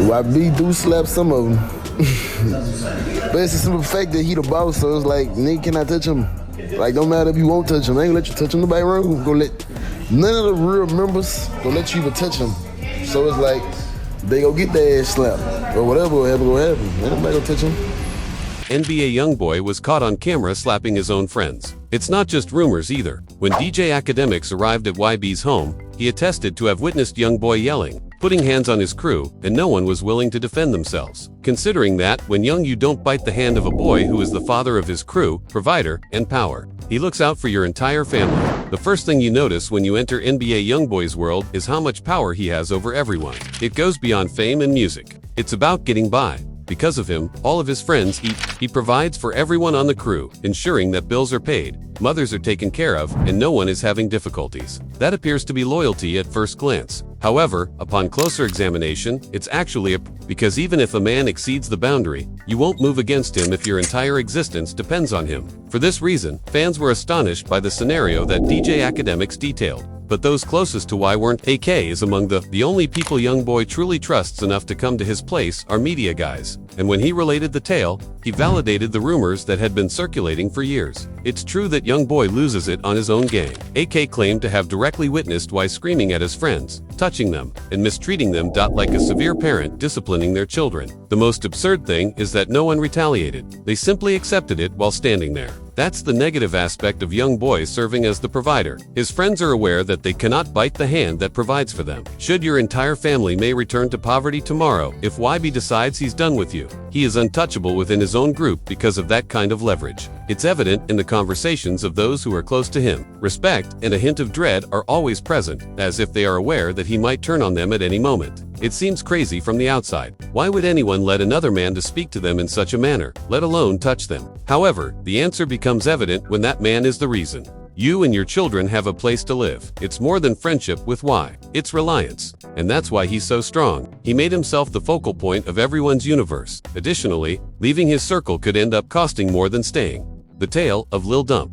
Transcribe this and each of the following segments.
YB do slap some of them. But it's the simple fact that he the boss, so it's like, nigga, can I touch him? Like, don't matter if you won't touch him. I ain't gonna let you touch him. Nobody around gonna let, none of the real members gonna let you even touch him. So it's like, they go get their ass slapped. Or whatever will happen, Ain't nobody gonna touch him. NBA Youngboy was caught on camera slapping his own friends. It's not just rumors either. When DJ Academics arrived at YB's home, he attested to have witnessed Youngboy yelling, putting hands on his crew, and no one was willing to defend themselves. Considering that, when young you don't bite the hand of a boy who is the father of his crew, provider, and power. He looks out for your entire family. The first thing you notice when you enter NBA Youngboy's world is how much power he has over everyone. It goes beyond fame and music. It's about getting by. Because of him, all of his friends eat. He provides for everyone on the crew, ensuring that bills are paid, mothers are taken care of, and no one is having difficulties. That appears to be loyalty at first glance. However, upon closer examination, it's actually because even if a man exceeds the boundary, you won't move against him if your entire existence depends on him. For this reason, fans were astonished by the scenario that DJ Academics detailed. But those closest to Y weren't. AK is among the only people Youngboy truly trusts enough to come to his place are media guys. And when he related the tale, he validated the rumors that had been circulating for years. It's true that Youngboy loses it on his own gang. AK claimed to have directly witnessed Y screaming at his friends, touching them, and mistreating them. Like a severe parent disciplining their children. The most absurd thing is that no one retaliated. They simply accepted it while standing there. That's the negative aspect of Youngboy serving as the provider. His friends are aware that they cannot bite the hand that provides for them. Should your entire family may return to poverty tomorrow if YB decides he's done with you, he is untouchable within his own group because of that kind of leverage. It's evident in the conversations of those who are close to him. Respect and a hint of dread are always present, as if they are aware that he might turn on them at any moment. It seems crazy from the outside. Why would anyone let another man to speak to them in such a manner, let alone touch them? However, the answer becomes evident when that man is the reason. You and your children have a place to live. It's more than friendship with Y. It's reliance. And that's why he's so strong. He made himself the focal point of everyone's universe. Additionally, leaving his circle could end up costing more than staying. The tale of Lil Dump.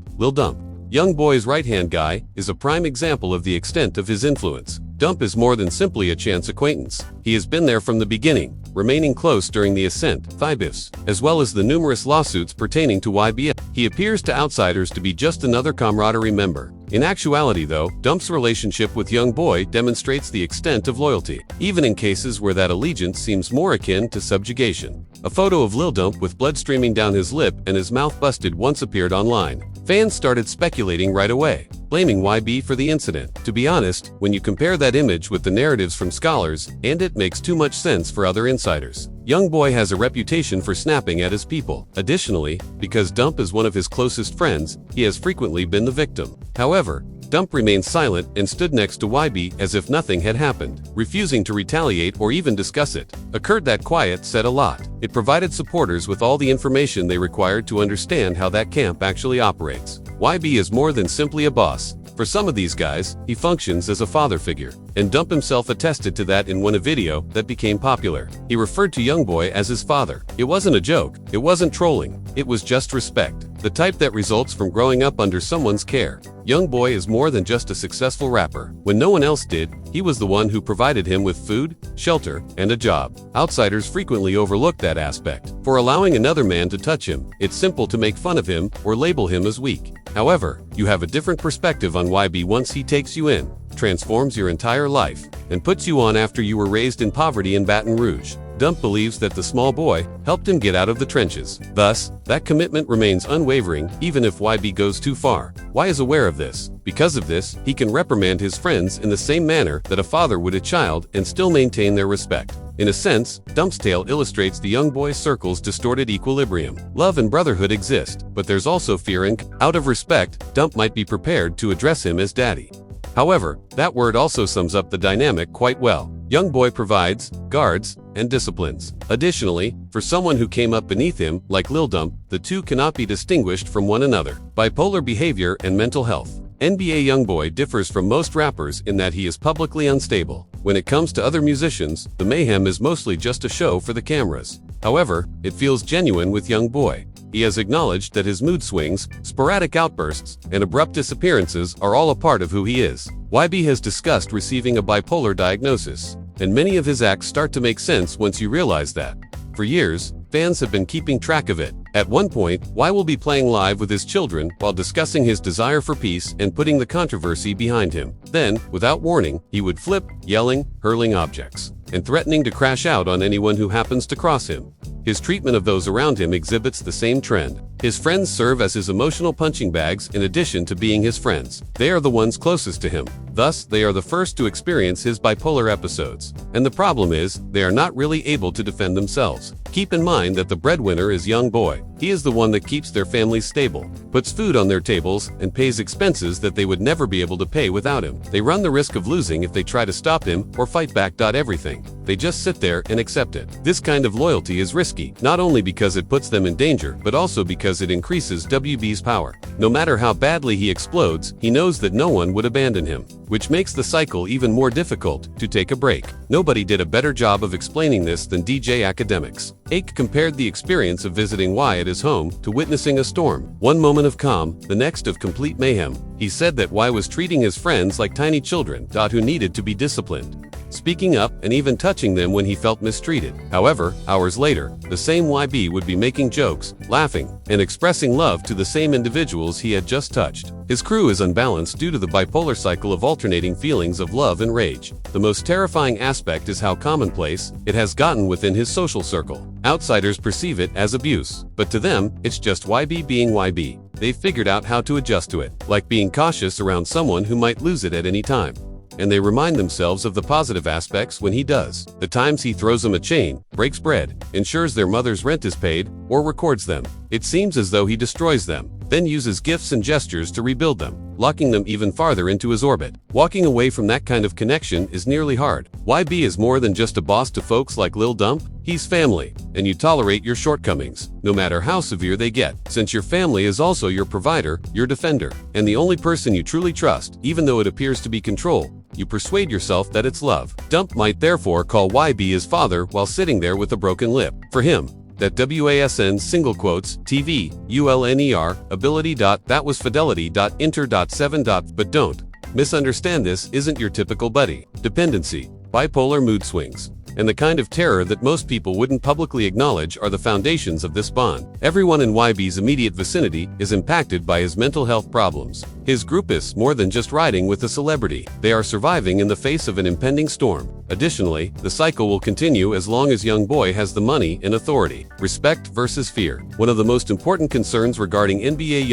Youngboy's right-hand guy is a prime example of the extent of his influence. Dump is more than simply a chance acquaintance. He has been there from the beginning, remaining close during the ascent, BIFs, as well as the numerous lawsuits pertaining to YBF. He appears to outsiders to be just another camaraderie member. In actuality though, Dump's relationship with Youngboy demonstrates the extent of loyalty, even in cases where that allegiance seems more akin to subjugation. A photo of Lil Dump with blood streaming down his lip and his mouth busted once appeared online. Fans started speculating right away, blaming YB for the incident. To be honest, when you compare that image with the narratives from scholars, and it makes too much sense for other insiders. Youngboy has a reputation for snapping at his people. Additionally, because Dump is one of his closest friends, he has frequently been the victim. However, Dump remained silent and stood next to YB as if nothing had happened, refusing to retaliate or even discuss it. Occurred that quiet said a lot. It provided supporters with all the information they required to understand how that camp actually operates. YB is more than simply a boss. For some of these guys, he functions as a father figure, and Dump himself attested to that in one video that became popular. He referred to Youngboy as his father. It wasn't a joke, it wasn't trolling, it was just respect, the type that results from growing up under someone's care. Youngboy is more than just a successful rapper. When no one else did, he was the one who provided him with food, shelter, and a job. Outsiders frequently overlook that aspect. For allowing another man to touch him, it's simple to make fun of him or label him as weak. However, you have a different perspective on YB once he takes you in, transforms your entire life, and puts you on after you were raised in poverty in Baton Rouge. Dump believes that the small boy helped him get out of the trenches. Thus, that commitment remains unwavering even if YB goes too far. Y is aware of this. Because of this, he can reprimand his friends in the same manner that a father would a child and still maintain their respect. In a sense, Dump's tale illustrates the Youngboy circle's distorted equilibrium. Love and brotherhood exist, but there's also fear and, out of respect, Dump might be prepared to address him as daddy. However, that word also sums up the dynamic quite well. Youngboy provides, guards, and disciplines. Additionally, for someone who came up beneath him, like Lil Dump, the two cannot be distinguished from one another. Bipolar behavior and mental health. NBA Youngboy differs from most rappers in that he is publicly unstable. When it comes to other musicians, the mayhem is mostly just a show for the cameras. However, it feels genuine with Youngboy. He has acknowledged that his mood swings, sporadic outbursts, and abrupt disappearances are all a part of who he is. YB has discussed receiving a bipolar diagnosis. and many of his acts start to make sense once you realize that. For years, fans have been keeping track of it. At one point, Y will be playing live with his children while discussing his desire for peace and putting the controversy behind him. Then, without warning, he would flip, yelling, hurling objects, and threatening to crash out on anyone who happens to cross him. His treatment of those around him exhibits the same trend. His friends serve as his emotional punching bags in addition to being his friends. They are the ones closest to him. Thus, they are the first to experience his bipolar episodes. And the problem is, they are not really able to defend themselves. Keep in mind that the breadwinner is Youngboy. He is the one that keeps their families stable, puts food on their tables, and pays expenses that they would never be able to pay without him. They run the risk of losing if they try to stop him or fight back. Everything. They just sit there and accept it. This kind of loyalty is risky, not only because it puts them in danger, but also because it increases WB's power. No matter how badly he explodes, he knows that no one would abandon him, which makes the cycle even more difficult to take a break. Nobody did a better job of explaining this than DJ Academics. Ake compared the experience of visiting Y at his home to witnessing a storm. One moment of calm, the next of complete mayhem. He said that Y was treating his friends like tiny children who needed to be disciplined, speaking up and even touching them when he felt mistreated. However, hours later, the same YB would be making jokes, laughing, and expressing love to the same individuals he had just touched. His crew is unbalanced due to the bipolar cycle of alternating feelings of love and rage. The most terrifying aspect is how commonplace it has gotten within his social circle. Outsiders perceive it as abuse, but to them, it's just YB being YB. They've figured out how to adjust to it, like being cautious around someone who might lose it at any time. And they remind themselves of the positive aspects when he does. The times he throws them a chain, breaks bread, ensures their mother's rent is paid, or records them. It seems as though he destroys them, then uses gifts and gestures to rebuild them, locking them even farther into his orbit. Walking away from that kind of connection is nearly hard. YB is more than just a boss to folks like Lil Dump. He's family, and you tolerate your shortcomings, no matter how severe they get, since your family is also your provider, your defender, and the only person you truly trust. Even though it appears to be control, you persuade yourself that it's love. Dump might therefore call YB his father while sitting there with a broken lip. For him, that WASN single quotes TV ULNER ability. That was fidelity. Inter. 7. But don't misunderstand, this isn't your typical buddy. Dependency, bipolar mood swings, and the kind of terror that most people wouldn't publicly acknowledge are the foundations of this bond. Everyone in YB's immediate vicinity is impacted by his mental health problems. His group is more than just riding with a celebrity. They are surviving in the face of an impending storm. Additionally, the cycle will continue as long as Youngboy has the money and authority. Respect versus fear. One of the most important concerns regarding NBA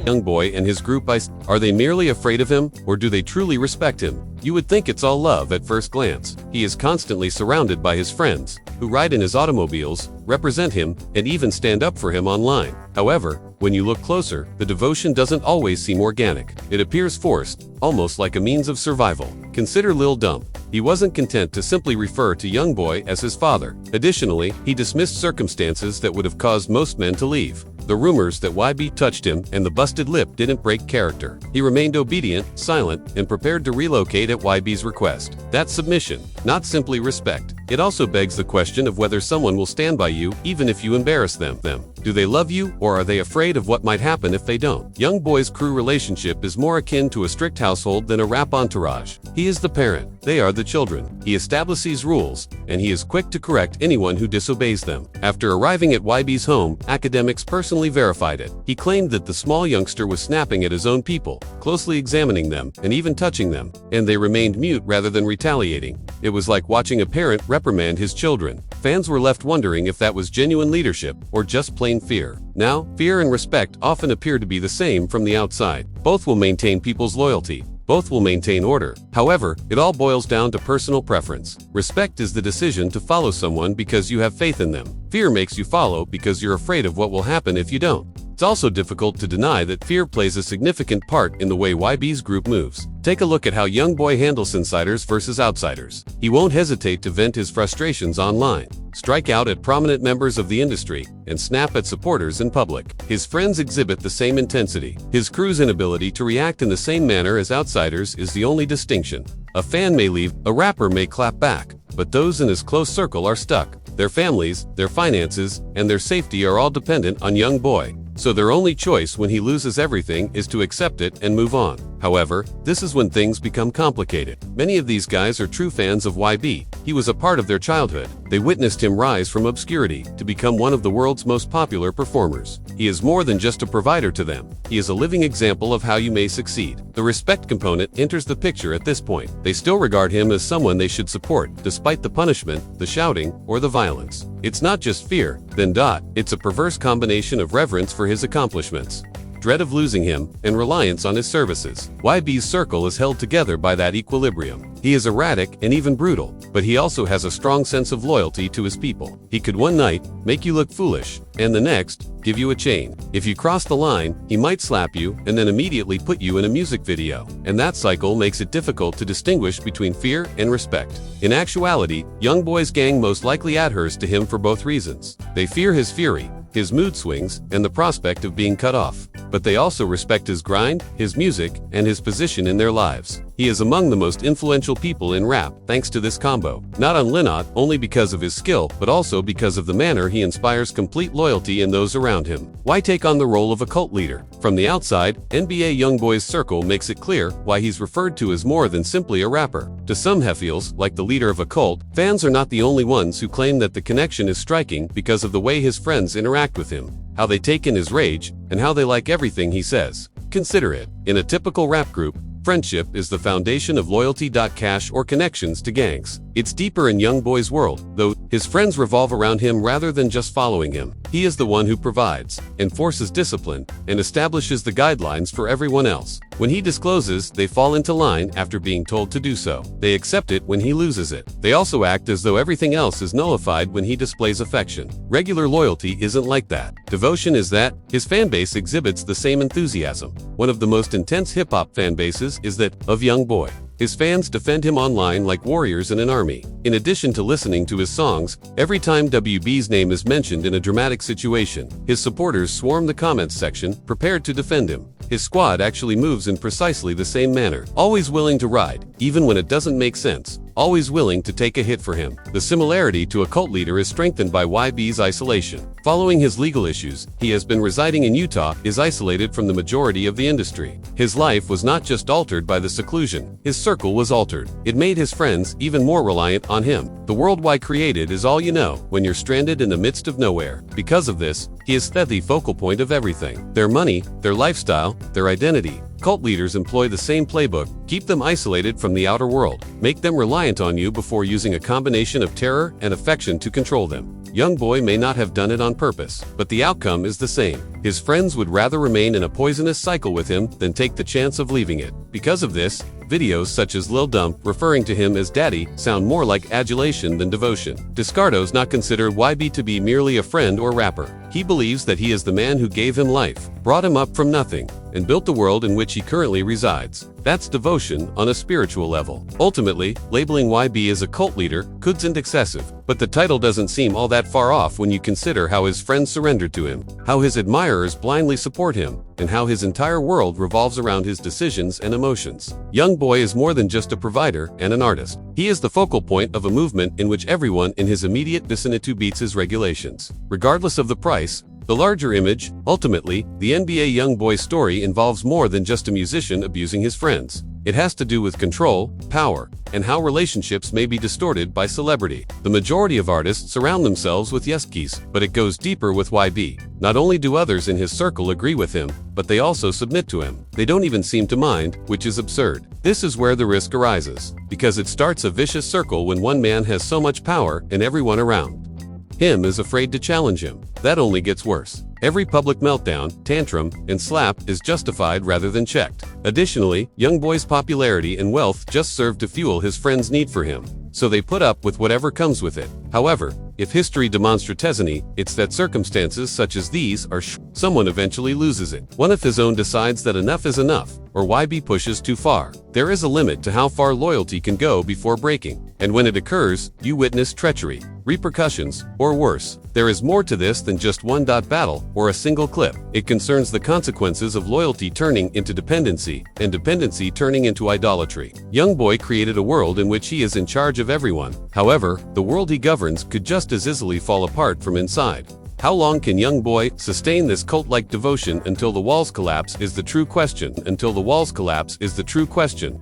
Youngboy and his group are they merely afraid of him, or do they truly respect him? You would think it's all love at first glance. He is constantly surrounded by his friends, who ride in his automobiles, represent him, and even stand up for him online. However, when you look closer, the devotion doesn't always seem organic. It appears forced, almost like a means of survival. Consider Lil Dump. He wasn't content to simply refer to Youngboy as his father. Additionally, he dismissed circumstances that would have caused most men to leave. The rumors that YB touched him and the busted lip didn't break character. He remained obedient, silent, and prepared to relocate at YB's request. That's submission, not simply respect. It also begs the question of whether someone will stand by you even if you embarrass them. Do they love you, or are they afraid of what might happen if they don't? Youngboy's crew relationship is more akin to a strict household than a rap entourage. He is the parent, they are the children. He establishes rules, and he is quick to correct anyone who disobeys them. After arriving at YB's home, Academics personally verified it. He claimed that the small youngster was snapping at his own people, closely examining them, and even touching them, and they remained mute rather than retaliating. It was like watching a parent reprimand his children. Fans were left wondering if that was genuine leadership or just plain fear. Now, fear and respect often appear to be the same from the outside. Both will maintain people's loyalty. Both will maintain order. However, it all boils down to personal preference. Respect is the decision to follow someone because you have faith in them. Fear makes you follow because you're afraid of what will happen if you don't. It's also difficult to deny that fear plays a significant part in the way YB's group moves. Take a look at how Youngboy handles insiders versus outsiders. He won't hesitate to vent his frustrations online, strike out at prominent members of the industry, and snap at supporters in public. His friends exhibit the same intensity. His crew's inability to react in the same manner as outsiders is the only distinction. A fan may leave, a rapper may clap back, but those in his close circle are stuck. Their families, their finances, and their safety are all dependent on Youngboy. so their only choice when he loses everything is to accept it and move on. However, this is when things become complicated. Many of these guys are true fans of YB. He was a part of their childhood. They witnessed him rise from obscurity to become one of the world's most popular performers. He is more than just a provider to them. He is a living example of how you may succeed. The respect component enters the picture at this point. They still regard him as someone they should support, despite the punishment, the shouting, or the violence. It's not just fear, it's a perverse combination of reverence for his accomplishments, dread of losing him, and reliance on his services. YB's circle is held together by that equilibrium. He is erratic and even brutal, but he also has a strong sense of loyalty to his people. He could one night make you look foolish, and the next, give you a chain. If you cross the line, he might slap you and then immediately put you in a music video. And that cycle makes it difficult to distinguish between fear and respect. In actuality, Youngboy's gang most likely adheres to him for both reasons. They fear his fury, his mood swings, and the prospect of being cut off. But they also respect his grind, his music, and his position in their lives. He is among the most influential people in rap thanks to this combo. Not only because of his skill, but also because of the manner he inspires complete loyalty in those around him. Why take on the role of a cult leader? From the outside, NBA Youngboy's circle makes it clear why he's referred to as more than simply a rapper. To some Heffiels, like the leader of a cult, fans are not the only ones who claim that the connection is striking because of the way his friends interact with him, how they take in his rage, and how they like everything he says. Consider it. In a typical rap group, friendship is the foundation of loyalty. Cash or connections to gangs. It's deeper in Youngboy's world, though his friends revolve around him rather than just following him. He is the one who provides, enforces discipline, and establishes the guidelines for everyone else. When he discloses, they fall into line after being told to do so. They accept it when he loses it. They also act as though everything else is nullified when he displays affection. Regular loyalty isn't like that. Devotion is that. His fanbase exhibits the same enthusiasm. One of the most intense hip-hop fan bases is that of Youngboy. His fans defend him online like warriors in an army. In addition to listening to his songs, every time WB's name is mentioned in a dramatic situation, his supporters swarm the comments section, prepared to defend him. His squad actually moves in precisely the same manner, always willing to ride, even when it doesn't make sense, always willing to take a hit for him. The similarity to a cult leader is strengthened by YB's isolation. Following his legal issues, he has been residing in Utah, is isolated from the majority of the industry. His life was not just altered by the seclusion, his circle was altered. It made his friends even more reliant on him. The world Y created is all you know when you're stranded in the midst of nowhere. Because of this, he is the focal point of everything. Their money, their lifestyle, their identity. Cult leaders employ the same playbook: keep them isolated from the outer world, make them reliant on you before using a combination of terror and affection to control them. Youngboy may not have done it on purpose, but the outcome is the same. His friends would rather remain in a poisonous cycle with him than take the chance of leaving it. Because of this, videos such as Lil Dump referring to him as daddy sound more like adulation than devotion. Descardo's not considered YB to be merely a friend or rapper. He believes that he is the man who gave him life, brought him up from nothing, and built the world in which he currently resides. That's devotion on a spiritual level. Ultimately, labeling YB as a cult leader could sound excessive, but the title doesn't seem all that far off when you consider how his friends surrendered to him, how his admirers blindly support him, and how his entire world revolves around his decisions and emotions. Youngboy is more than just a provider and an artist. He is the focal point of a movement in which everyone in his immediate vicinity beats his regulations, regardless of the price. The larger image, ultimately, the NBA Youngboy story involves more than just a musician abusing his friends. It has to do with control, power, and how relationships may be distorted by celebrity. The majority of artists surround themselves with yes-keys, but it goes deeper with YB. Not only do others in his circle agree with him, but they also submit to him. They don't even seem to mind, which is absurd. This is where the risk arises, because it starts a vicious circle when one man has so much power and everyone around him is afraid to challenge him. That only gets worse. Every public meltdown, tantrum, and slap is justified rather than checked. Additionally, Youngboy's popularity and wealth just serve to fuel his friends' need for him, so they put up with whatever comes with it. However, if history demonstrates any, it's that circumstances such as these are someone eventually loses it. One of his own decides that enough is enough, or YB pushes too far. There is a limit to how far loyalty can go before breaking, and when it occurs, you witness treachery, repercussions, or worse. There is more to this than just one battle or a single clip. It concerns the consequences of loyalty turning into dependency, and dependency turning into idolatry. Youngboy created a world in which he is in charge of everyone. However, the world he governs could just as easily fall apart from inside. How long can Youngboy sustain this cult-like devotion until the walls collapse is the true question. Until the walls collapse is the true question.